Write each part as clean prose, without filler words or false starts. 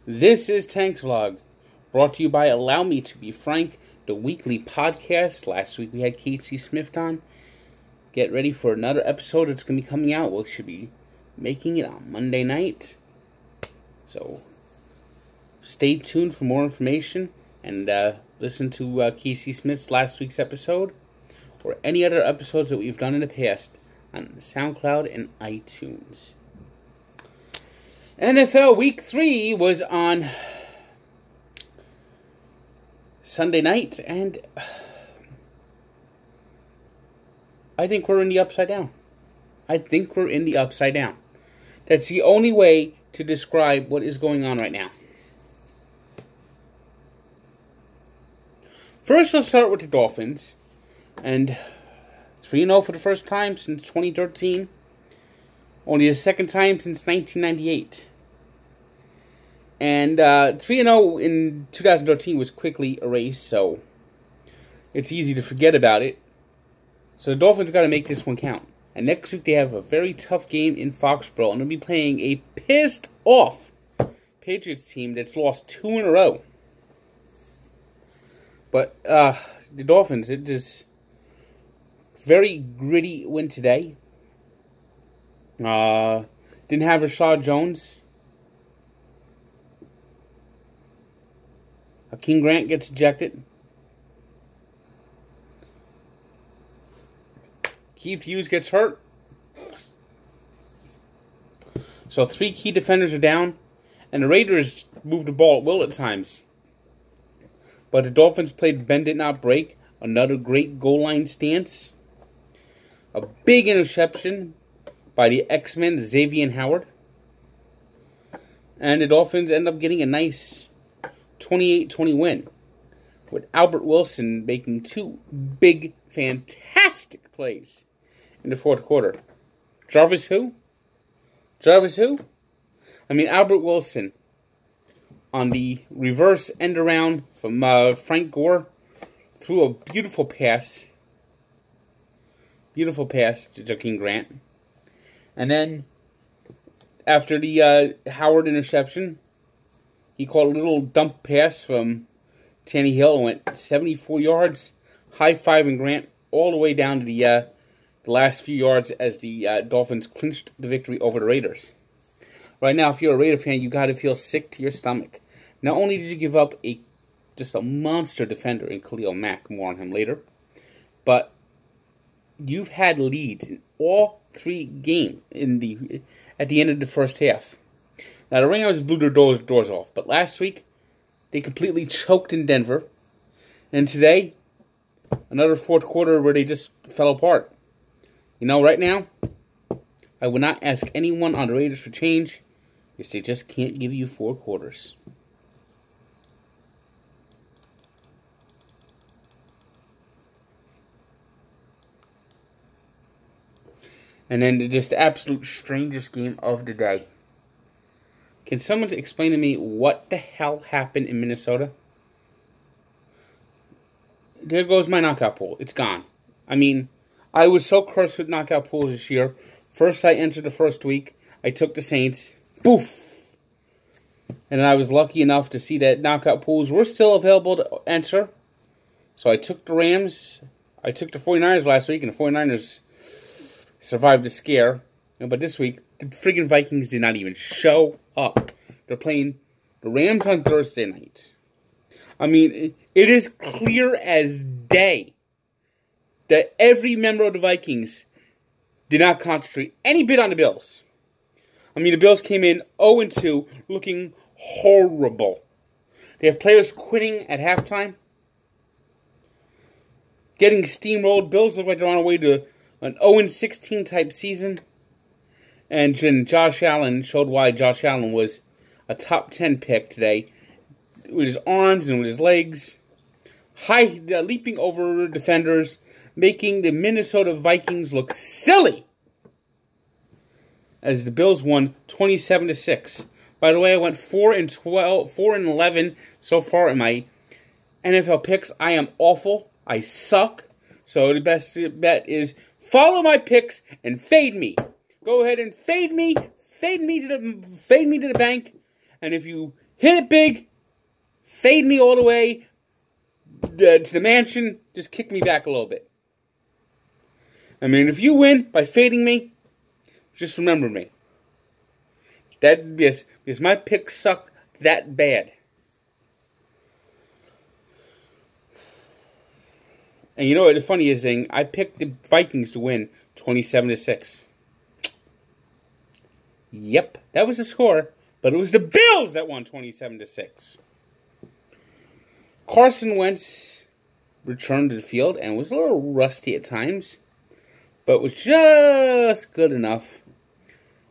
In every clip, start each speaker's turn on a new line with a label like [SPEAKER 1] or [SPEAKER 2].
[SPEAKER 1] This is Tank's Vlog, brought to you by Allow Me to Be Frank, the weekly podcast. Last week we had Casey Smith on. Get ready for another episode that's going to be coming out. We should be making it on Monday night. So, stay tuned for more information and listen to Casey Smith's last week's episode or any other episodes that we've done in the past on SoundCloud and iTunes. NFL Week 3 was on Sunday night, and I think we're in the upside down. That's the only way to describe what is going on right now. First, let's start with the Dolphins. And 3-0 for the first time since 2013. Only the second time since 1998. And 3-0 in 2013 was quickly erased, so it's easy to forget about it. So the Dolphins got to make this one count. And next week they have a very tough game in Foxborough, and they'll be playing a pissed-off Patriots team that's lost 2 in a row. But the Dolphins, it just very gritty win today. Didn't have Rashad Jones. Hakeem Grant gets ejected. Keith Hughes gets hurt. So 3 key defenders are down. And the Raiders moved the ball at will at times. But the Dolphins played bend it not break. Another great goal line stance. A big interception by the X-Men, Xavier Howard. And the Dolphins end up getting a nice 28-20 win, with Albert Wilson making 2 big, fantastic plays in the fourth quarter. Jarvis who? I mean, Albert Wilson on the reverse end around from Frank Gore threw a beautiful pass. Beautiful pass to Hakeem Grant. And then, after the Howard interception, he caught a little dump pass from Tannehill and went 74 yards, high-fiving Grant all the way down to the last few yards as the Dolphins clinched the victory over the Raiders. Right now, if you're a Raider fan, you got to feel sick to your stomach. Not only did you give up just a monster defender in Khalil Mack, more on him later, but you've had leads in all 3 games at the end of the first half. Now, the Rams blew their doors off, but last week, they completely choked in Denver. And today, another fourth quarter where they just fell apart. You know, right now, I would not ask anyone on the Raiders for change, because they just can't give you 4 quarters. And then just the absolute strangest game of the day. Can someone explain to me what the hell happened in Minnesota? There goes my knockout pool. It's gone. I mean, I was so cursed with knockout pools this year. First, I entered the first week. I took the Saints. Boof! And then I was lucky enough to see that knockout pools were still available to enter. So I took the Rams. I took the 49ers last week, and the 49ers survived the scare. But this week, the friggin' Vikings did not even show up. They're playing the Rams on Thursday night. I mean, it is clear as day that every member of the Vikings did not concentrate any bit on the Bills. I mean, the Bills came in 0-2, looking horrible. They have players quitting at halftime, getting steamrolled. Bills look like they're on their way to an 0-16 type season. And Josh Allen showed why Josh Allen was a top 10 pick today. With his arms and with his legs. Leaping over defenders. Making the Minnesota Vikings look silly. As the Bills won 27-6. By the way, I went 4-11 so far in my NFL picks. I am awful. I suck. So the best bet is follow my picks and fade me. Go ahead and fade me to the bank, And if you hit it big, fade me all the way to the mansion, just kick me back a little bit. I mean, if you win by fading me, just remember me. Because my picks suck that bad. And you know what the funniest thing? I picked the Vikings to win 27-6. Yep, that was the score, but it was the Bills that won 27-6. Carson Wentz returned to the field and was a little rusty at times, but was just good enough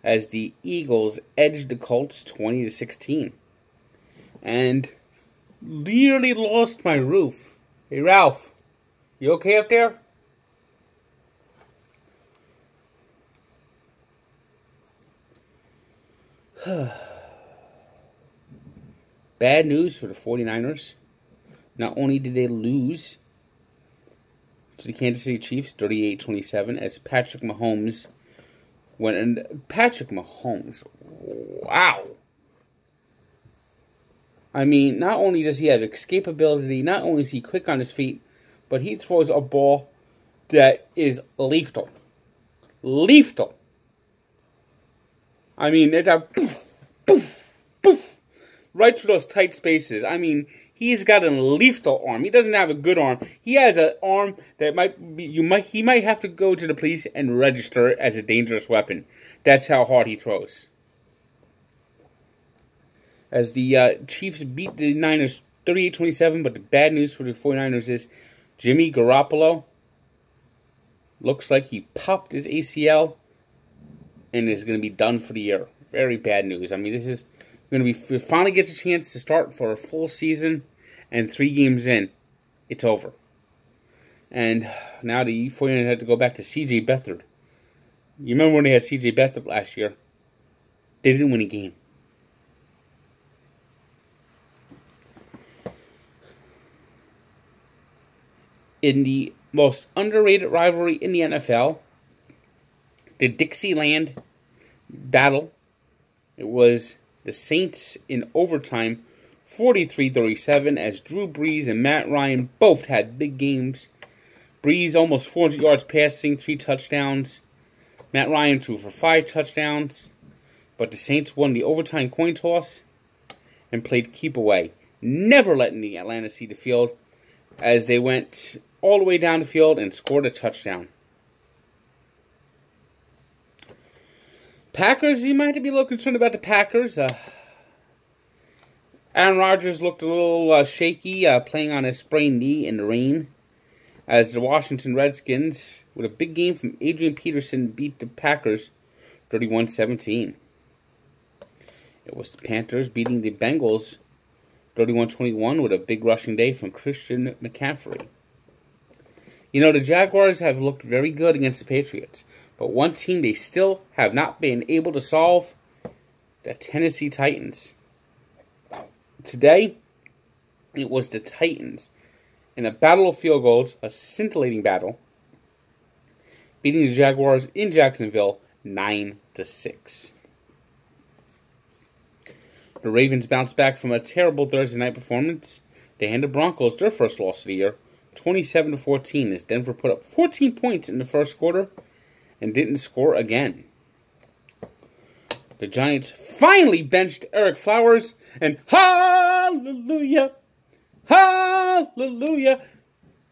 [SPEAKER 1] as the Eagles edged the Colts 20-16. And nearly lost my roof. Hey, Ralph, you okay up there? Bad news for the 49ers. Not only did they lose to the Kansas City Chiefs 38-27 as Patrick Mahomes went in. Patrick Mahomes, wow. I mean, not only does he have escapability, not only is he quick on his feet, but he throws a ball that is lethal. Lethal. I mean, it's a poof, poof, poof, right through those tight spaces. I mean, he's got a lethal arm. He doesn't have a good arm. He has an arm that he might have to go to the police and register as a dangerous weapon. That's how hard he throws. As the Chiefs beat the Niners 38-27, but the bad news for the 49ers is Jimmy Garoppolo looks like he popped his ACL and is going to be done for the year. Very bad news. I mean, this is going to be, if he finally gets a chance to start for a full season, and 3 games in, it's over. And now the 49ers had to go back to C.J. Beathard. You remember when they had C.J. Beathard last year? They didn't win a game. In the most underrated rivalry in the NFL, the Dixieland battle, it was the Saints in overtime, 43-37, as Drew Brees and Matt Ryan both had big games. Brees almost 400 yards passing, 3 touchdowns. Matt Ryan threw for 5 touchdowns. But the Saints won the overtime coin toss and played keep away, never letting the Atlanta see the field as they went all the way down the field and scored a touchdown. Packers, you might be a little concerned about the Packers. Aaron Rodgers looked a little shaky, playing on a sprained knee in the rain, as the Washington Redskins, with a big game from Adrian Peterson, beat the Packers 31-17. It was the Panthers beating the Bengals 31-21 with a big rushing day from Christian McCaffrey. You know, the Jaguars have looked very good against the Patriots, but one team they still have not been able to solve, the Tennessee Titans. Today, it was the Titans in a battle of field goals, a scintillating battle, beating the Jaguars in Jacksonville 9-6. The Ravens bounced back from a terrible Thursday night performance. They handed Broncos their first loss of the year, 27-14, as Denver put up 14 points in the first quarter and didn't score again. The Giants finally benched Eric Flowers, and hallelujah, hallelujah,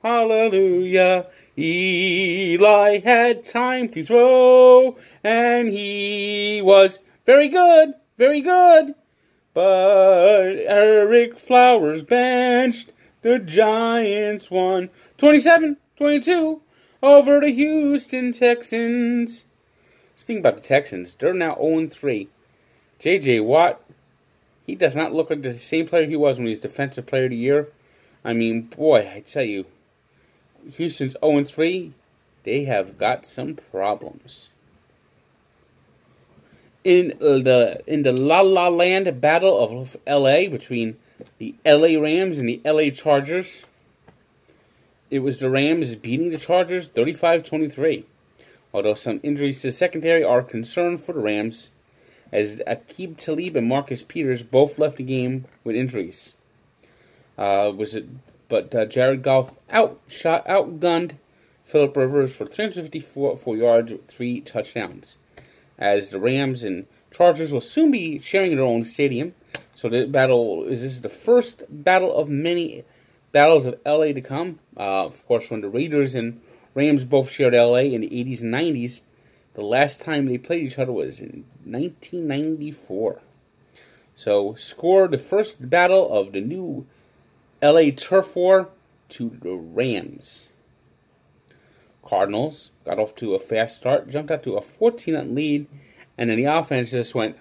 [SPEAKER 1] hallelujah. Eli had time to throw, and he was very good, very good. But Eric Flowers benched. The Giants won 27-22 over the Houston Texans. Speaking about the Texans, they're now 0-3. J.J. Watt, he does not look like the same player he was when he was Defensive Player of the Year. I mean, boy, I tell you, Houston's 0-3. They have got some problems. In the La La Land battle of L.A. between the L.A. Rams and the L.A. Chargers, it was the Rams beating the Chargers 35-23. Although some injuries to the secondary are a concern for the Rams, as Aqib Talib and Marcus Peters both left the game with injuries. But Jared Goff outgunned Phillip Rivers for 354 yards with 3 touchdowns. As the Rams and Chargers will soon be sharing their own stadium. So this is the first battle of many battles of LA to come. Of course, when the Raiders and Rams both shared LA in the 80s and 90s, the last time they played each other was in 1994. So, score the first battle of the new LA Turf War to the Rams. Cardinals got off to a fast start, jumped out to a 14-0 lead, and then the offense just went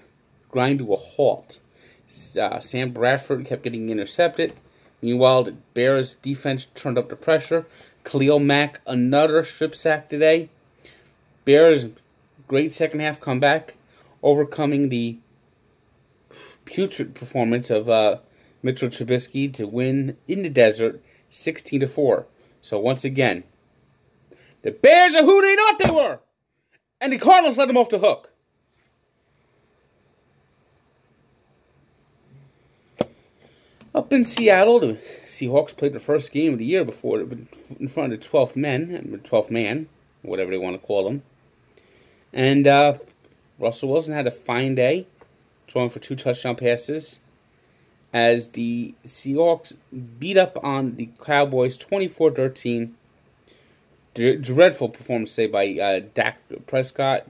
[SPEAKER 1] grind to a halt. Sam Bradford kept getting intercepted. Meanwhile, the Bears defense turned up the pressure. Khalil Mack, another strip sack today. Bears, great second half comeback, overcoming the putrid performance of Mitchell Trubisky to win in the desert 16-4. So once again, the Bears are who they thought they were, and the Cardinals let them off the hook. Up in Seattle, the Seahawks played the first game of the year before in front of the 12th man, whatever they want to call them. And Russell Wilson had a fine day, throwing for 2 touchdown passes, as the Seahawks beat up on the Cowboys 24-13. Dreadful performance today by Dak Prescott.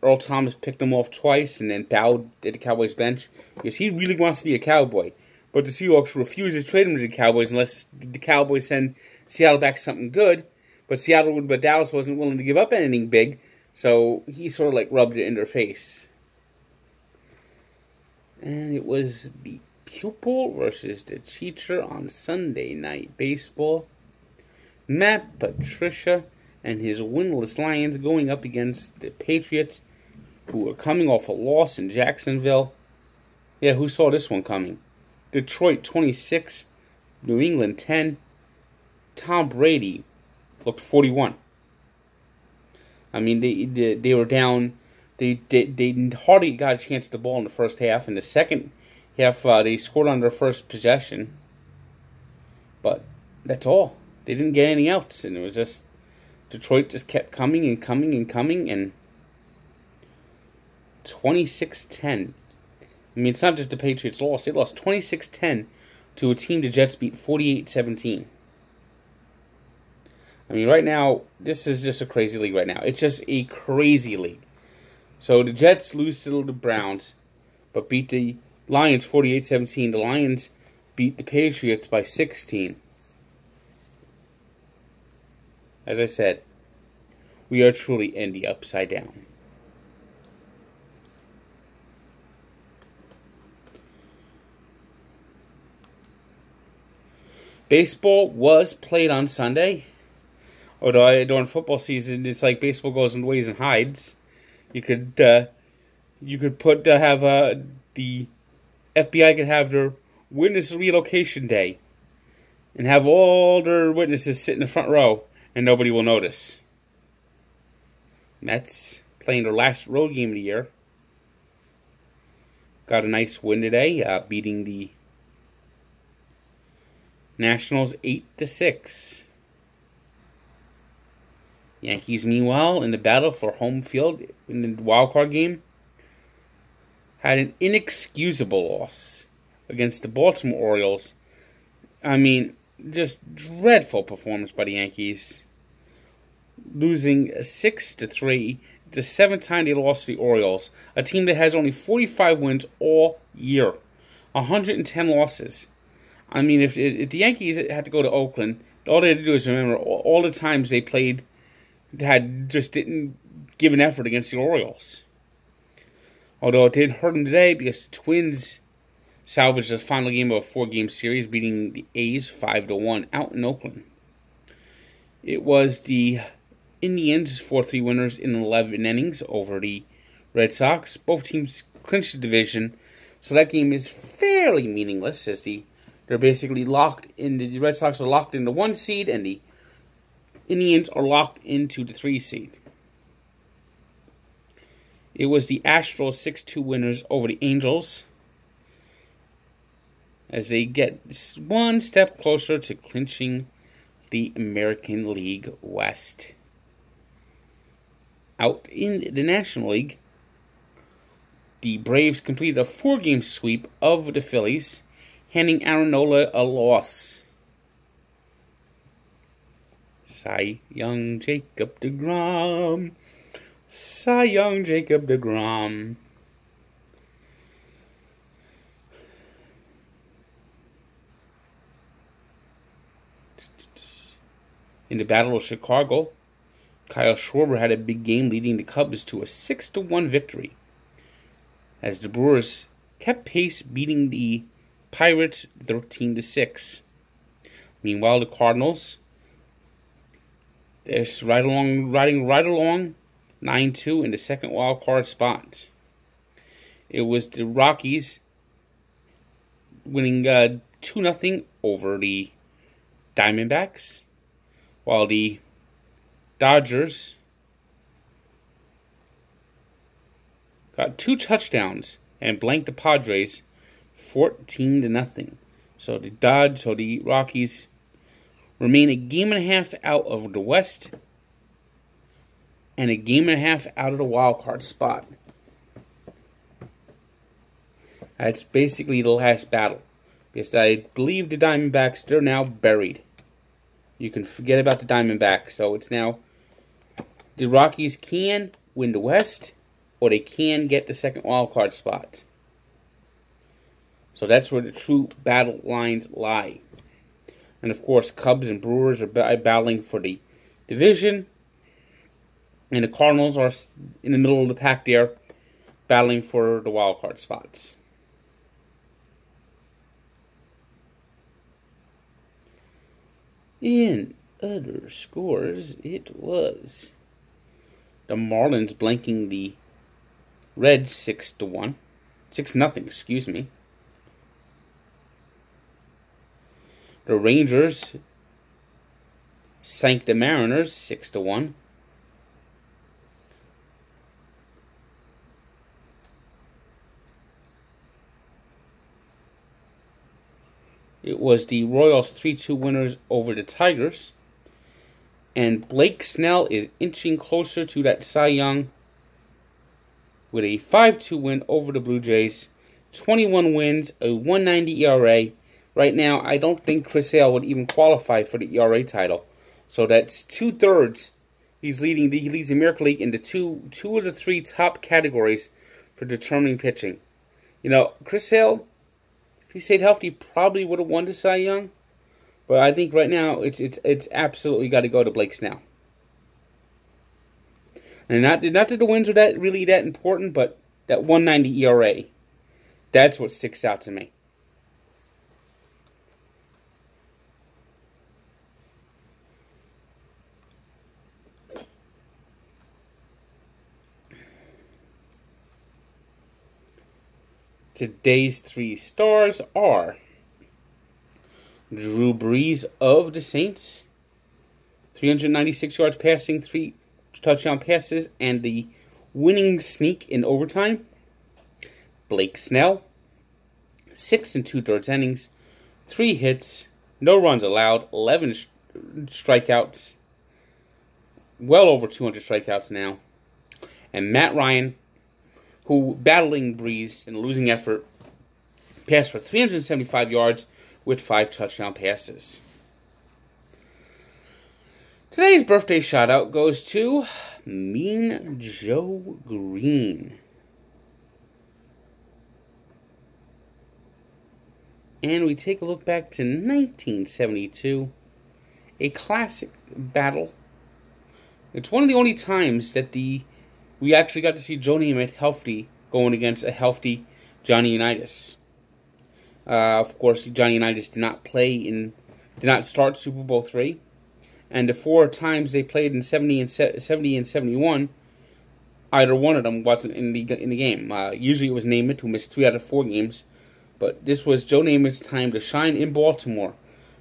[SPEAKER 1] Earl Thomas picked him off twice and then bowed at the Cowboys bench because he really wants to be a Cowboy. But the Seahawks refuse to trade him to the Cowboys unless the Cowboys send Seattle back something good. But Dallas wasn't willing to give up anything big, so he sort of like rubbed it in their face. And it was the pupil versus the teacher on Sunday Night Baseball. Matt Patricia and his winless Lions going up against the Patriots, who are coming off a loss in Jacksonville. Yeah, who saw this one coming? Detroit 26, New England 10. Tom Brady looked 41. I mean, they were down. They hardly got a chance at the ball in the first half. In the second half, they scored on their first possession. But that's all. They didn't get any outs, and it was just Detroit just kept coming and coming and coming, and 26-10. I mean, it's not just the Patriots lost. They lost 26-10 to a team the Jets beat 48-17. I mean, right now, this is just a crazy league right now. It's just a crazy league. So the Jets lose to the Browns, but beat the Lions 48-17. The Lions beat the Patriots by 16. As I said, we are truly in the upside down. Baseball was played on Sunday. Although during football season, it's like baseball goes in ways and hides. You could have the FBI could have their witness relocation day, and have all their witnesses sit in the front row, and nobody will notice. Mets playing their last road game of the year. Got a nice win today, beating the Nationals 8-6. Yankees, meanwhile, in the battle for home field in the wild card game, had an inexcusable loss against the Baltimore Orioles. I mean, just dreadful performance by the Yankees, losing 6-3. The 7th time they lost to the Orioles, a team that has only 45 wins all year, 110 losses. I mean, if the Yankees had to go to Oakland, all they had to do is remember all the times they played, didn't give an effort against the Orioles. Although it did hurt them today because the Twins salvaged the final game of a 4-game series, beating the A's 5-1 out in Oakland. It was the Indians 4-3 winners in 11 innings over the Red Sox. Both teams clinched the division, so that game is fairly meaningless as they're basically locked in. The Red Sox are locked in the 1 seed, and the Indians are locked into the 3 seed. It was the Astros 6-2 winners over the Angels, as they get one step closer to clinching the American League West. Out in the National League, the Braves completed a 4-game sweep of the Phillies, handing Aaron Nola a loss. Cy Young Jacob deGrom. Cy Young Jacob deGrom. In the Battle of Chicago, Kyle Schwarber had a big game, leading the Cubs to a 6-1 victory, as the Brewers kept pace, beating the Pirates 13-6. Meanwhile, the Cardinals, they're riding right along 9-2 in the second wild card spot. It was the Rockies winning 2-0 over the Diamondbacks, while the Dodgers got 2 touchdowns and blanked the Padres 14-0. So the Rockies remain a game and a half out of the West and a game and a half out of the wild card spot. That's basically the last battle, because I believe the Diamondbacks, they're now buried. You can forget about the Diamondbacks. So it's now the Rockies can win the West, or they can get the second wild card spot. So that's where the true battle lines lie. And of course, Cubs and Brewers are battling for the division, and the Cardinals are in the middle of the pack there, battling for the wild card spots. In other scores, it was the Marlins blanking the Reds 6-1. 6-0, excuse me. The Rangers sank the Mariners 6-1. It was the Royals 3-2 winners over the Tigers. And Blake Snell is inching closer to that Cy Young with a 5-2 win over the Blue Jays. 21 wins, a 1.90 ERA. Right now, I don't think Chris Sale would even qualify for the ERA title. So that's 2/3. He leads the American League into two of the 3 top categories for determining pitching. You know, Chris Sale, if he stayed healthy, probably would have won the Cy Young. But I think right now it's absolutely got to go to Blake Snell. And not that the wins are that important, but that 1.90 ERA, that's what sticks out to me. Today's 3 stars are Drew Brees of the Saints, 396 yards passing, 3 touchdown passes, and the winning sneak in overtime. Blake Snell, 6 2/3 innings, 3 hits, no runs allowed, 11 strikeouts, well over 200 strikeouts now. And Matt Ryan, who, battling Brees in a losing effort, passed for 375 yards with 5 touchdown passes. Today's birthday shout-out goes to Mean Joe Green. And we take a look back to 1972, a classic battle. It's one of the only times that we actually got to see Joe Namath healthy going against a healthy Johnny Unitas. Of course, Johnny Unitas did not start Super Bowl III, and the 4 times they played in 70 and 71, either one of them wasn't in the game. Usually it was Namath, who missed 3 out of 4 games, but this was Joe Namath's time to shine in Baltimore.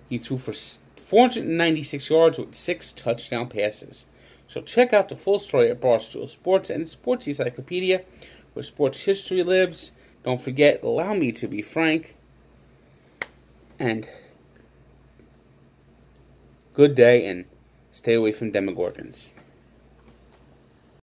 [SPEAKER 1] He threw for 496 yards with 6 touchdown passes. So check out the full story at Barstool Sports and Sports Encyclopedia, where sports history lives. Don't forget, allow me to be frank. And good day, and stay away from Demogorgons.